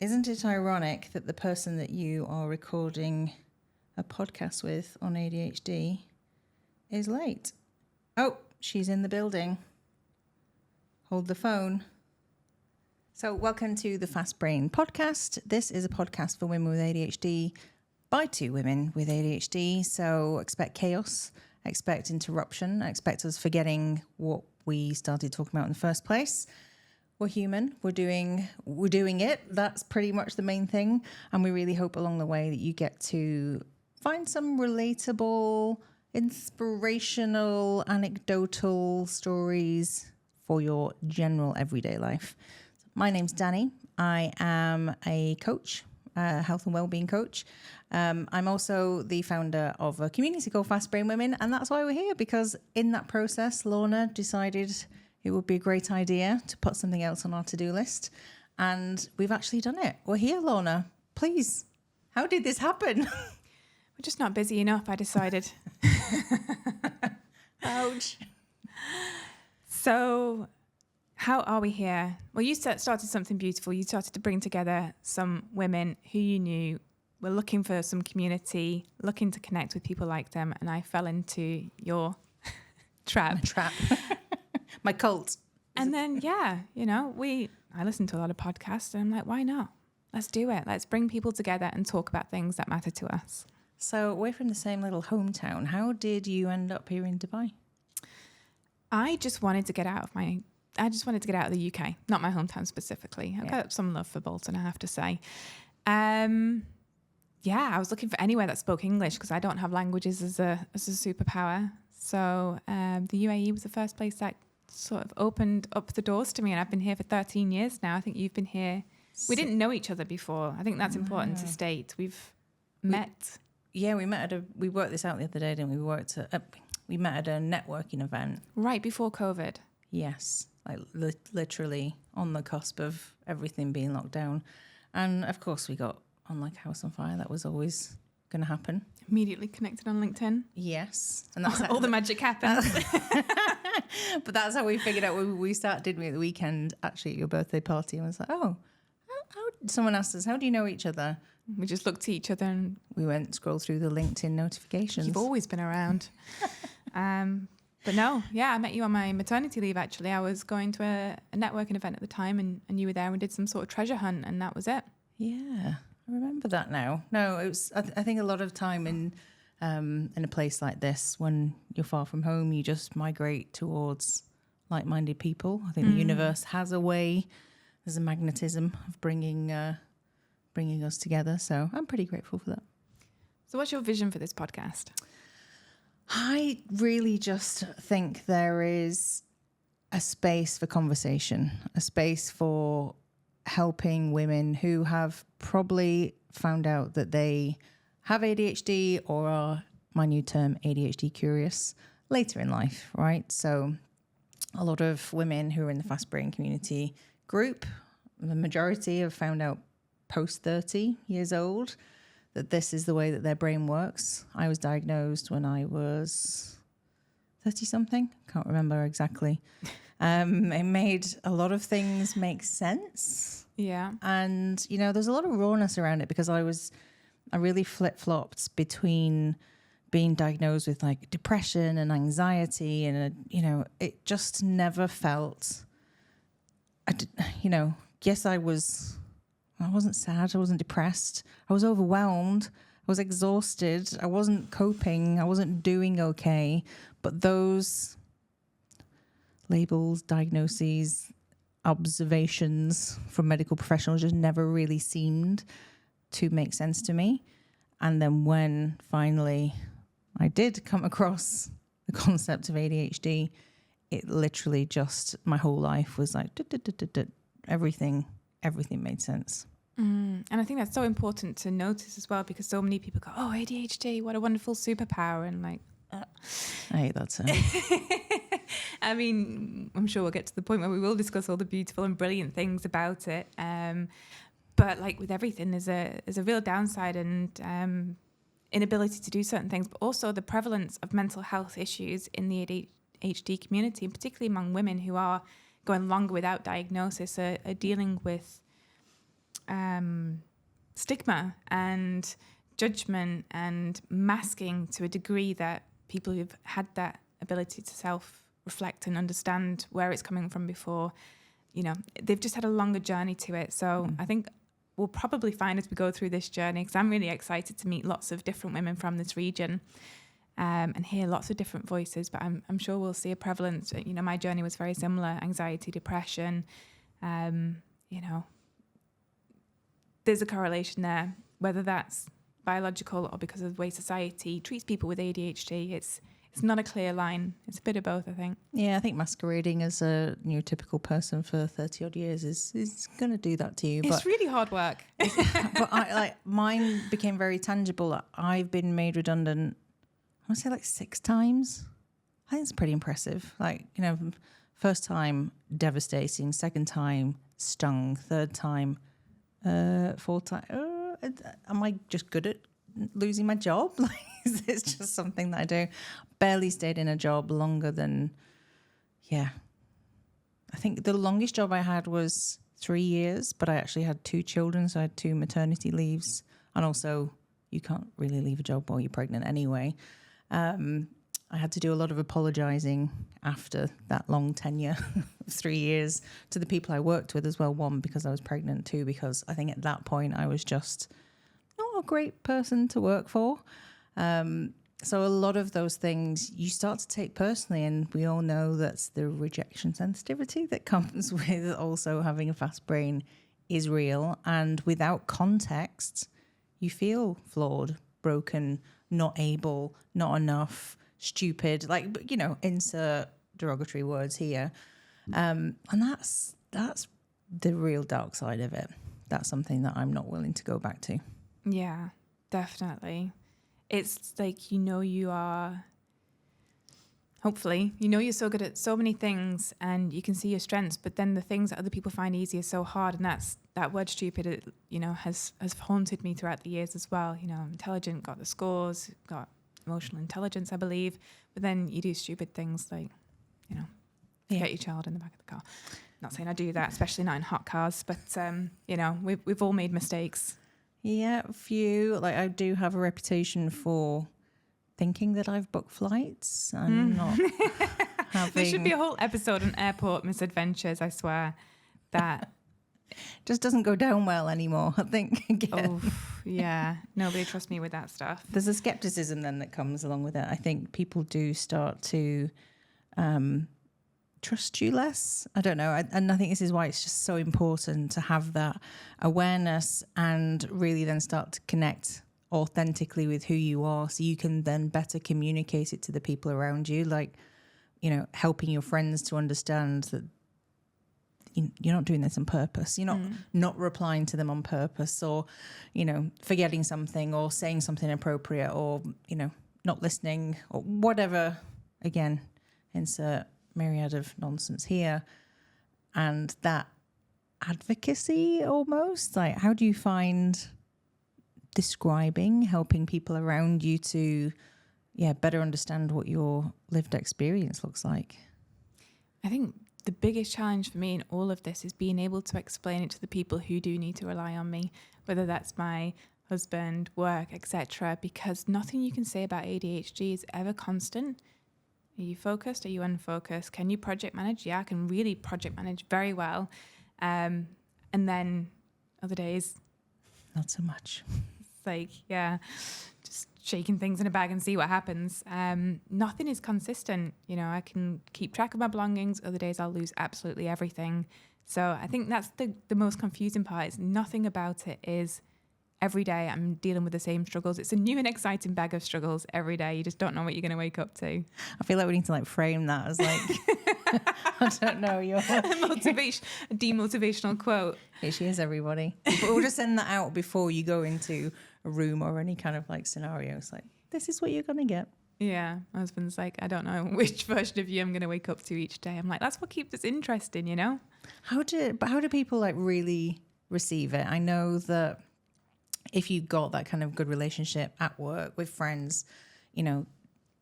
Isn't it ironic that the person that you are recording a podcast with on ADHD is late? Oh, she's in the building. Hold the phone. So welcome to the Fast Brain podcast. This is a podcast for women with ADHD by two women with ADHD. So expect chaos, expect interruption, expect us forgetting what we started talking about in the first place. We're human. We're doing it. That's pretty much the main thing. And we really hope along the way that you get to find some relatable, inspirational, anecdotal stories for your general everyday life. My name's Dani. I am a coach, a health and wellbeing coach. I'm also the founder of a community called Fast Brain Women, and that's why we're here, because in that process, Lorna decided it would be a great idea to put something else on our to-do list. And we've actually done it. We're here, Lorna. Please, how did this happen? We're just not busy enough, I decided. Ouch. So how are we here? Well, you started something beautiful. You started to bring together some women who you knew were looking for some community, looking to connect with people like them. And I fell into your trap. My cult. And then, I listen to a lot of podcasts and I'm like, why not? Let's do it. Let's bring people together and talk about things that matter to us. So we're from the same little hometown. How did you end up here in Dubai? I just wanted to get out of the UK, not my hometown specifically. I've got some love for Bolton, I have to say. I was looking for anywhere that spoke English because I don't have languages as a superpower. So the UAE was the first place that sort of opened up the doors to me, and I've been here for 13 years now. I think you've been here. We didn't know each other before. I think that's important to state. We've met. We worked this out the other day, didn't we? We met at a networking event. Right before COVID. Yes, like literally on the cusp of everything being locked down. And of course we got on like house on fire. That was always going to happen. Immediately connected on LinkedIn. Yes. And that's all the magic happens. But that's how we figured out we started, didn't we, at the weekend, actually at your birthday party. And I was like, how someone asked us, how do you know each other? We just looked at each other and we went scroll through the LinkedIn notifications. You've always been around. But no, I met you on my maternity leave, actually. I was going to a networking event at the time and you were there and we did some sort of treasure hunt and that was it. Yeah, I remember that now. No, it was, I think a lot of time in a place like this, when you're far from home, you just migrate towards like-minded people. I think the universe has a way, there's a magnetism of bringing us together. So I'm pretty grateful for that. So what's your vision for this podcast? I really just think there is a space for conversation, a space for helping women who have probably found out that they have ADHD or are, my new term, ADHD curious, later in life, right? So a lot of women who are in the Fast Brain community group, the majority have found out post 30 years old that this is the way that their brain works. I was diagnosed when I was 30-something. Can't remember exactly. It made a lot of things make sense. Yeah. And, there's a lot of rawness around it because I really flip-flopped between being diagnosed with like depression and anxiety and, it just never felt, yes, I wasn't sad. I wasn't depressed. I was overwhelmed. I was exhausted. I wasn't coping. I wasn't doing okay. But those labels, diagnoses, observations from medical professionals just never really seemed to make sense to me. And then when finally I did come across the concept of ADHD, it literally just, my whole life was like, everything made sense. And I think that's so important to notice as well, because so many people go, oh, ADHD, what a wonderful superpower. And like, I hate that term. I mean, I'm sure we'll get to the point where we will discuss all the beautiful and brilliant things about it. But like with everything, there's a real downside and inability to do certain things, but also the prevalence of mental health issues in the ADHD community, and particularly among women who are going longer without diagnosis, are dealing with stigma and judgment and masking to a degree that people who've had that ability to self-reflect and understand where it's coming from before, they've just had a longer journey to it. So I think we'll probably find as we go through this journey, because I'm really excited to meet lots of different women from this region and hear lots of different voices, but I'm sure we'll see a prevalence. My journey was very similar: anxiety, depression, there's a correlation there, whether that's biological or because of the way society treats people with ADHD. It's not a clear line. It's a bit of both, I think. Yeah, I think masquerading as a neurotypical person for 30 odd years is going to do that to you. It's really hard work. But mine became very tangible. I've been made redundant, I want to say 6 times. I think it's pretty impressive. First time, devastating. Second time, stung. Third time, 4th time. Am I just good at losing my job? It's just something that I do. Barely stayed in a job longer than, I think the longest job I had was 3 years, but I actually had 2 children, so I had 2 maternity leaves. And also, you can't really leave a job while you're pregnant anyway. I had to do a lot of apologising after that long tenure of 3 years to the people I worked with as well. 1, because I was pregnant. 2, because I think at that point I was just not a great person to work for. So a lot of those things you start to take personally, and we all know that's the rejection sensitivity that comes with also having a fast brain is real. And without context, you feel flawed, broken, not able, not enough, stupid, insert derogatory words here. And that's the real dark side of it. That's something that I'm not willing to go back to. Yeah, definitely. It's hopefully, you're so good at so many things and you can see your strengths, but then the things that other people find easy are so hard. And that word stupid, has haunted me throughout the years as well. I'm intelligent, got the scores, got emotional intelligence, I believe. But then you do stupid things like, get your child in the back of the car. Not saying I do that, especially not in hot cars, but, we've all made mistakes. Yeah, a few. I do have a reputation for thinking that I've booked flights and not having... There should be a whole episode on airport misadventures, I swear. That just doesn't go down well anymore, I think. Oh, yeah. Nobody trusts me with that stuff. There's a skepticism then that comes along with it. I think people do start to trust you less. I don't know. And I think this is why it's just so important to have that awareness and really then start to connect authentically with who you are, so you can then better communicate it to the people around you, helping your friends to understand that you're not doing this on purpose. You're not replying to them on purpose, or forgetting something or saying something inappropriate, or not listening, or whatever. Again, insert myriad of nonsense here. And that advocacy, almost, how do you find helping people around you to better understand what your lived experience looks like? I think the biggest challenge for me in all of this is being able to explain it to the people who do need to rely on me, whether that's my husband, work, etc., because nothing you can say about ADHD is ever constant. Are you focused? Are you unfocused? Can you project manage? Yeah, I can really project manage very well. And then other days, not so much. It's just shaking things in a bag and see what happens. Nothing is consistent. I can keep track of my belongings. Other days I'll lose absolutely everything. So I think that's the most confusing part, is nothing about it is every day I'm dealing with the same struggles. It's a new and exciting bag of struggles every day. You just don't know what you're going to wake up to. I feel like we need to frame that as I don't know, your a demotivational quote. Here she is, everybody. We'll just send that out before you go into a room or any kind of scenario. It's this is what you're going to get. Yeah. My husband's I don't know which version of you I'm going to wake up to each day. I'm that's what keeps us interesting, How do people really receive it? I know that if you've got that kind of good relationship at work with friends,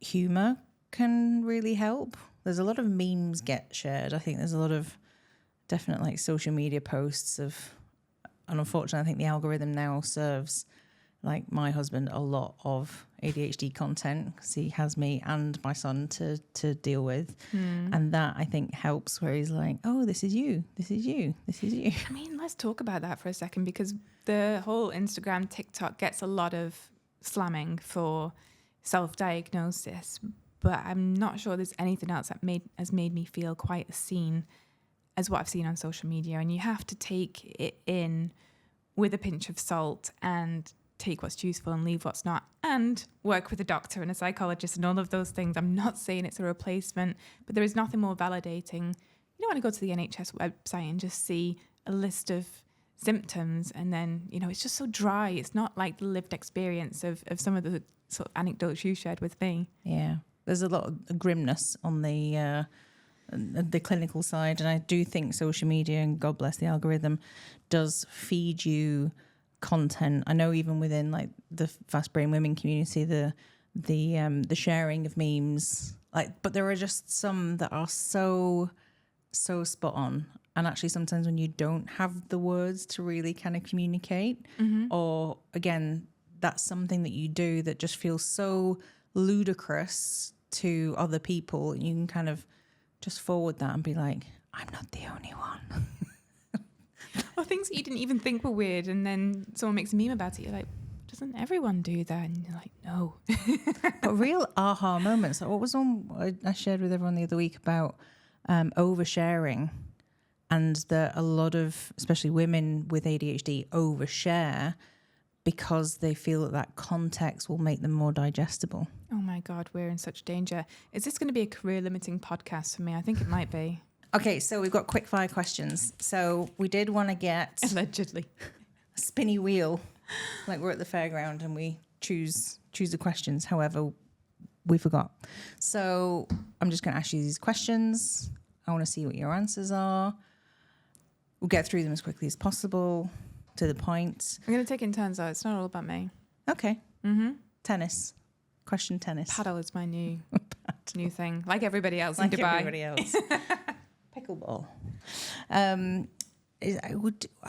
humor can really help. There's a lot of memes get shared. I think there's a lot of definite social media posts of And unfortunately, I think the algorithm now serves like my husband a lot of ADHD content because he has me and my son to deal with. And that I think helps where he's like, oh, this is you, this is you, this is you. I mean, let's talk about that for a second, because the whole Instagram, TikTok gets a lot of slamming for self-diagnosis, but I'm not sure there's anything else that has made me feel quite as seen as what I've seen on social media. And you have to take it in with a pinch of salt and take what's useful and leave what's not, and work with a doctor and a psychologist and all of those things. I'm not saying it's a replacement, but there is nothing more validating. You don't want to go to the NHS website and just see a list of symptoms and then, it's just so dry. It's not like the lived experience of some of the sort of anecdotes you shared with me. Yeah, there's a lot of grimness on the clinical side, and I do think social media, and God bless the algorithm, does feed you content. I know even within like the fast brain women community, the sharing of memes, but there are just some that are so spot on. And actually sometimes when you don't have the words to really kind of communicate, or again, that's something that you do that just feels so ludicrous to other people, you can kind of just forward that and be like, I'm not the only one. Or things that you didn't even think were weird, and then someone makes a meme about it. You're like, doesn't everyone do that? And you're like, no. But real aha moments. Like what was one I shared with everyone the other week about oversharing, and that a lot of, especially women with ADHD, overshare because they feel that context will make them more digestible. Oh my God, we're in such danger. Is this going to be a career limiting podcast for me? I think it might be. Okay, so we've got quick fire questions. So we did want to get allegedly a spinny wheel, like we're at the fairground and we choose the questions. However, we forgot. So I'm just going to ask you these questions. I want to see what your answers are. We'll get through them as quickly as possible, to the point. I'm going to take it in turns though. It's not all about me. Okay. Tennis. Question tennis. Paddle is my new thing. Like everybody else in like Dubai. Everybody else. Pickleball. I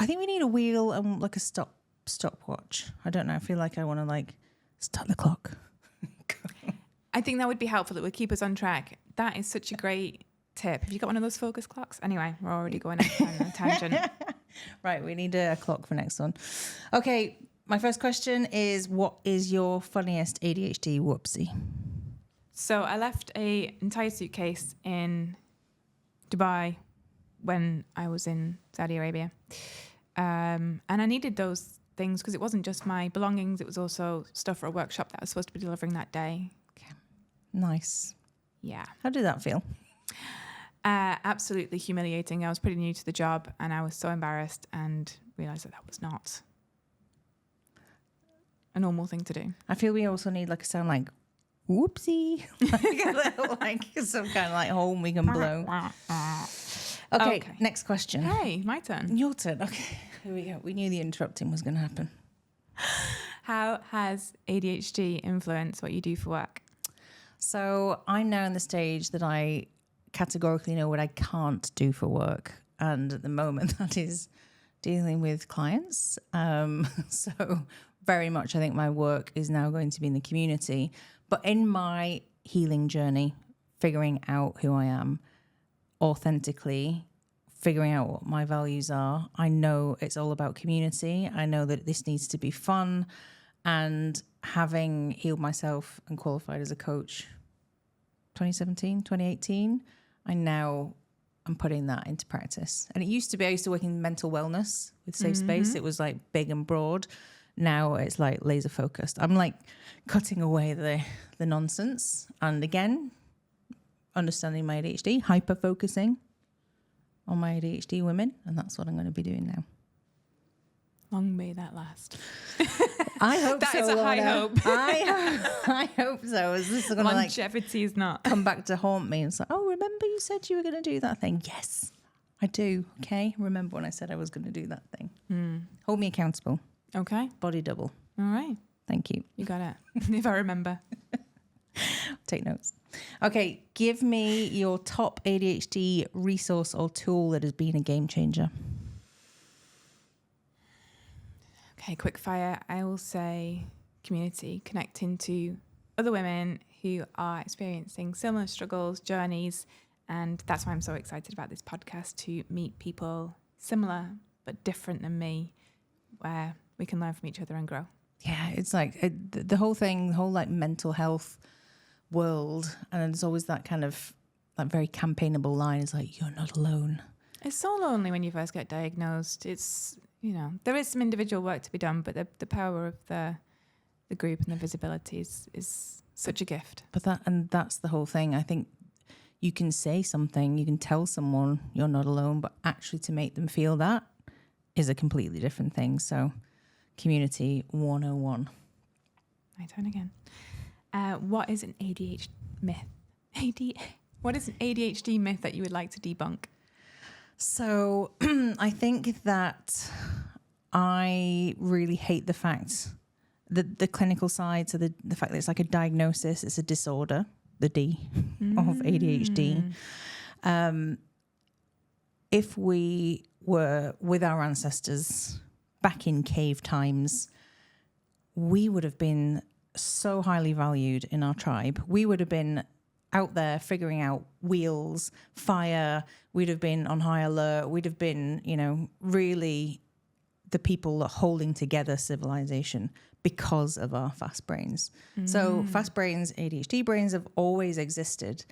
think we need a wheel and like a stopwatch. I don't know. I feel like I want to like start the clock. I think that would be helpful. It would keep us on track. That is such a great tip. Have you got one of those focus clocks? Anyway, we're already going on a tangent. Right, we need a clock for next one. Okay, my first question is, what is your funniest ADHD whoopsie? So I left an entire suitcase in Dubai when I was in Saudi Arabia. And I needed those things because it wasn't just my belongings, it was also stuff for a workshop that I was supposed to be delivering that day. Okay. Nice. Yeah. How did that feel? Absolutely humiliating. I was pretty new to the job and I was so embarrassed and realised that was not a normal thing to do. I feel we also need like a sound like whoopsie, like some kind of like horn we can blow. Okay, next question. Hey, my turn. Your turn. Okay, here we go. We knew the interrupting was going to happen. How has ADHD influenced what you do for work? So I'm now in the stage that I categorically know what I can't do for work. And at the moment that is dealing with clients. So very much I think my work is now going to be in the community. But in my healing journey, figuring out who I am authentically, figuring out what my values are, I know it's all about community. I know that this needs to be fun. And having healed myself and qualified as a coach 2017, 2018, I'm putting that into practice. And it used to be, I used to work in mental wellness with Safe Space. It was like big and broad. Now it's like laser focused. I'm like cutting away the nonsense. And again, understanding my ADHD, hyper focusing on my ADHD women. And that's what I'm going to be doing now. Long may that last. I hope that so. That is a Lorna. high hope. I hope so. Is this going to longevity is not come back to haunt me and say, oh, remember you said you were going to do that thing? Yes, I do. Okay. Remember when I said I was going to do that thing. Hold me accountable. Okay. Body double. All right. Thank you. You got it. If I remember. Take notes. Okay. Give me your top ADHD resource or tool that has been a game changer. Okay, quick fire. I will say community, connecting to other women who are experiencing similar struggles, journeys. And that's why I'm so excited about this podcast, to meet people similar but different than me, where we can learn from each other and grow. Yeah, it's like the whole thing, the whole like mental health world. And there's always that kind of like very campaignable line. It's like, you're not alone. It's so lonely when you first get diagnosed. It's, there is some individual work to be done, but the power of the group and the visibility is such a gift. But that's the whole thing. I think you can say something, you can tell someone you're not alone, but actually to make them feel that is a completely different thing. So community 101. My turn again. What is an ADHD myth? What is an ADHD myth that you would like to debunk? So I think that I really hate the fact that the clinical side, so the fact that it's like a diagnosis, it's a disorder, the D of ADHD. If we were with our ancestors back in cave times, we would have been so highly valued in our tribe. We would have been out there figuring out wheels, fire. We'd have been on high alert. We'd have been, really the people that are holding together civilization because of our fast brains. So fast brains, ADHD brains have always existed.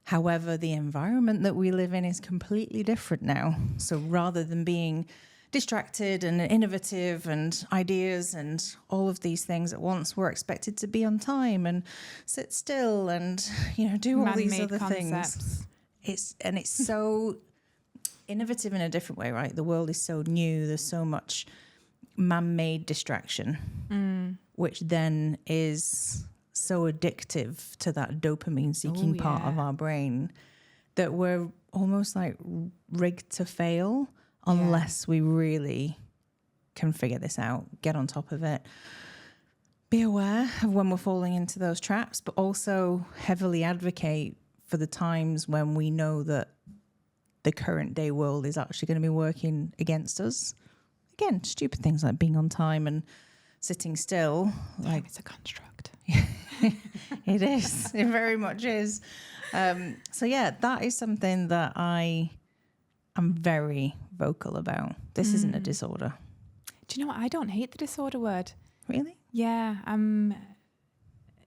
However, the environment that we live in is completely different now. So rather than being distracted and innovative and ideas and all of these things at once, we're expected to be on time and sit still and, do all these other things. It's so innovative in a different way, right? The world is so new. There's so much man-made distraction, which then is so addictive to that dopamine-seeking part of our brain that we're almost like rigged to fail unless we really can figure this out, get on top of it, be aware of when we're falling into those traps, but also heavily advocate for the times when we know that the current day world is actually going to be working against us. Again, stupid things like being on time and sitting still. Like it's a construct. It is. It very much is. So that is something that I am very vocal about. This isn't a disorder. Do you know what? I don't hate the disorder word. Really? Yeah. Do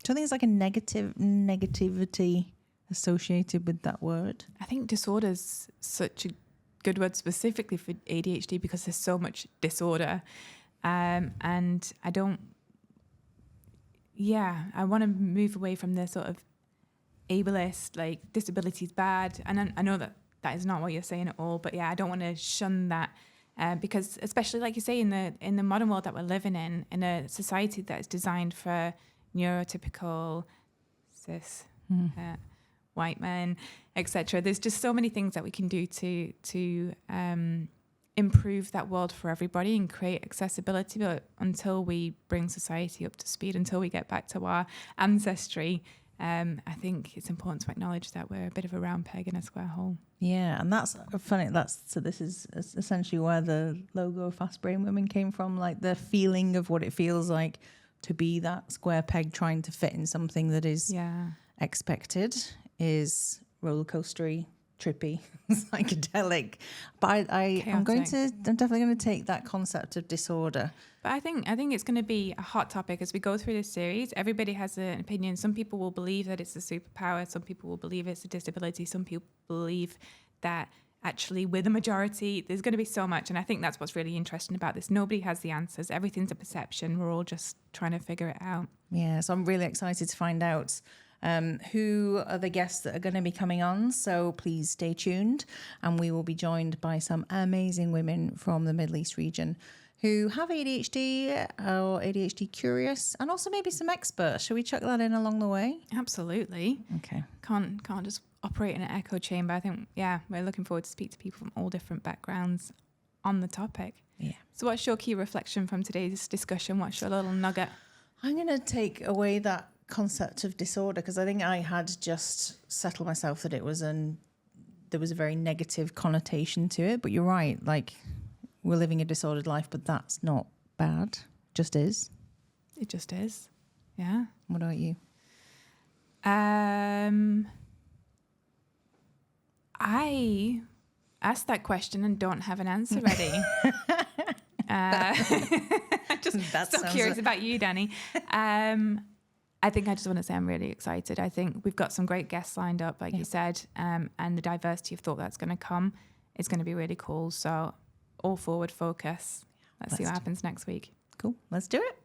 you think it's like a negativity associated with that word? I think disorder's such a good word specifically for ADHD because there's so much disorder. And I don't... Yeah, I want to move away from the sort of ableist, like disability is bad. And I know that is not what you're saying at all. But yeah, I don't want to shun that because especially like you say in the modern world that we're living in a society that is designed for neurotypical, cis, white men, etc. There's just so many things that we can do to improve that world for everybody and create accessibility. But until we bring society up to speed, until we get back to our ancestry, I think it's important to acknowledge that we're a bit of a round peg in a square hole. Yeah, and that's funny. So this is essentially where the logo Fast Brain Women came from, like the feeling of what it feels like to be that square peg trying to fit in something that is expected, is roller coastery, trippy, psychedelic. But I'm definitely going to take that concept of disorder. But I think it's going to be a hot topic as we go through this series. Everybody has an opinion. Some people will believe that it's a superpower. Some people will believe it's a disability. Some people believe that actually we're the majority. There's going to be so much. And I think that's what's really interesting about this. Nobody has the answers. Everything's a perception. We're all just trying to figure it out. Yeah, so I'm really excited to find out who are the guests that are going to be coming on. So please stay tuned. And we will be joined by some amazing women from the Middle East region who have ADHD or ADHD curious, and also maybe some experts. Shall we chuck that in along the way? Absolutely. Okay. Can't just operate in an echo chamber. I think, we're looking forward to speak to people from all different backgrounds on the topic. Yeah. So what's your key reflection from today's discussion? What's your little nugget? I'm going to take away that concept of disorder because I think I had just settled myself that there was a very negative connotation to it. But you're right, like we're living a disordered life, but that's not bad, just is. It just is. Yeah. What about you? I asked that question and don't have an answer ready. I'm just so curious about you, Dani. I think I just want to say I'm really excited. I think we've got some great guests lined up, like you said, and the diversity of thought that's going to come is going to be really cool. So all forward focus. Let's see what happens next week. Cool. Let's do it.